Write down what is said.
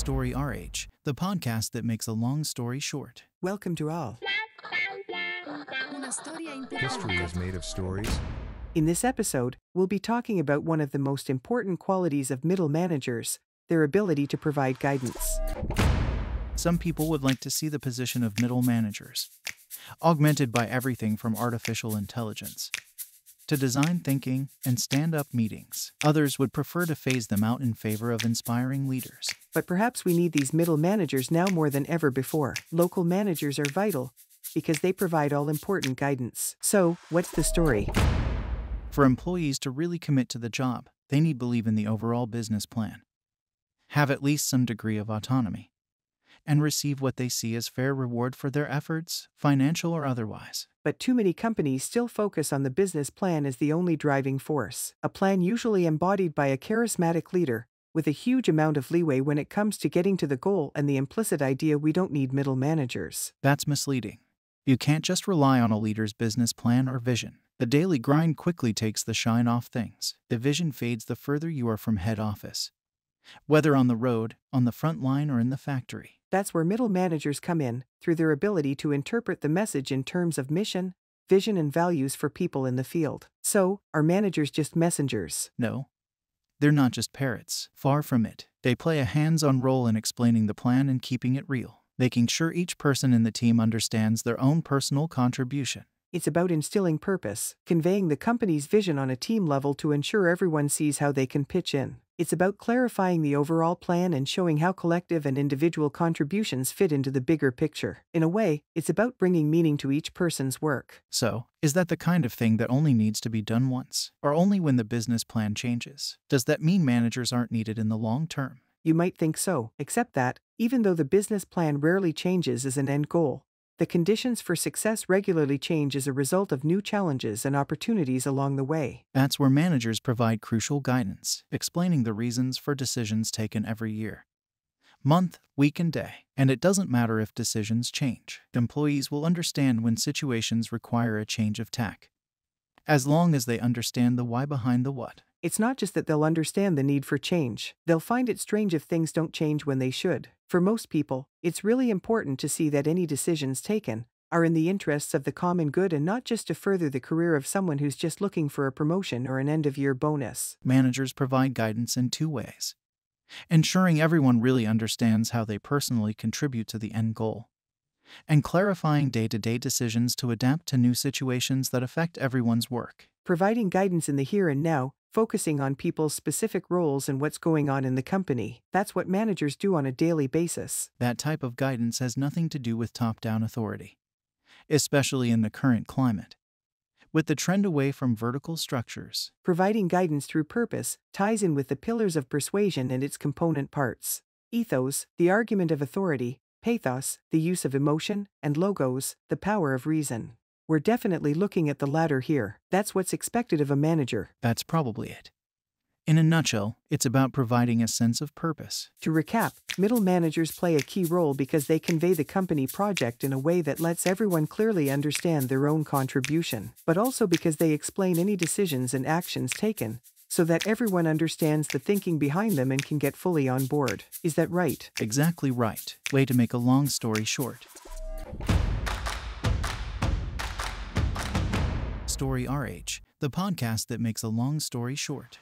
Story RH, the podcast that makes a long story short. Welcome to all. History is made of stories. In this episode, we'll be talking about one of the most important qualities of middle managers, their ability to provide guidance. Some people would like to see the position of middle managers augmented by everything from artificial intelligence to design thinking and stand-up meetings. Others would prefer to phase them out in favor of inspiring leaders. But perhaps we need these middle managers now more than ever before. Local managers are vital because they provide all-important guidance. So, what's the story? For employees to really commit to the job, they need to believe in the overall business plan, have at least some degree of autonomy, and receive what they see as fair reward for their efforts, financial or otherwise. But too many companies still focus on the business plan as the only driving force. A plan usually embodied by a charismatic leader, with a huge amount of leeway when it comes to getting to the goal, and the implicit idea we don't need middle managers. That's misleading. You can't just rely on a leader's business plan or vision. The daily grind quickly takes the shine off things. The vision fades the further you are from head office, whether on the road, on the front line, or in the factory. That's where middle managers come in, through their ability to interpret the message in terms of mission, vision, and values for people in the field. So, are managers just messengers? No. They're not just parrots. Far from it. They play a hands-on role in explaining the plan and keeping it real, making sure each person in the team understands their own personal contribution. It's about instilling purpose, conveying the company's vision on a team level to ensure everyone sees how they can pitch in. It's about clarifying the overall plan and showing how collective and individual contributions fit into the bigger picture. In a way, it's about bringing meaning to each person's work. So, is that the kind of thing that only needs to be done once, or only when the business plan changes? Does that mean managers aren't needed in the long term? You might think so, except that, even though the business plan rarely changes as an end goal, the conditions for success regularly change as a result of new challenges and opportunities along the way. That's where managers provide crucial guidance, explaining the reasons for decisions taken every year, month, week, and day. And it doesn't matter if decisions change. Employees will understand when situations require a change of tack, as long as they understand the why behind the what. It's not just that they'll understand the need for change. They'll find it strange if things don't change when they should. For most people, it's really important to see that any decisions taken are in the interests of the common good and not just to further the career of someone who's just looking for a promotion or an end-of-year bonus. Managers provide guidance in two ways: ensuring everyone really understands how they personally contribute to the end goal, and clarifying day-to-day decisions to adapt to new situations that affect everyone's work. Providing guidance in the here and now, focusing on people's specific roles and what's going on in the company. That's what managers do on a daily basis. That type of guidance has nothing to do with top-down authority, especially in the current climate, with the trend away from vertical structures. Providing guidance through purpose ties in with the pillars of persuasion and its component parts: ethos, the argument of authority; pathos, the use of emotion; and logos, the power of reason. We're definitely looking at the latter here. That's what's expected of a manager. That's probably it. In a nutshell, it's about providing a sense of purpose. To recap, middle managers play a key role because they convey the company project in a way that lets everyone clearly understand their own contribution, but also because they explain any decisions and actions taken, so that everyone understands the thinking behind them and can get fully on board. Is that right? Exactly right. Way to make a long story short. Story RH, the podcast that makes a long story short.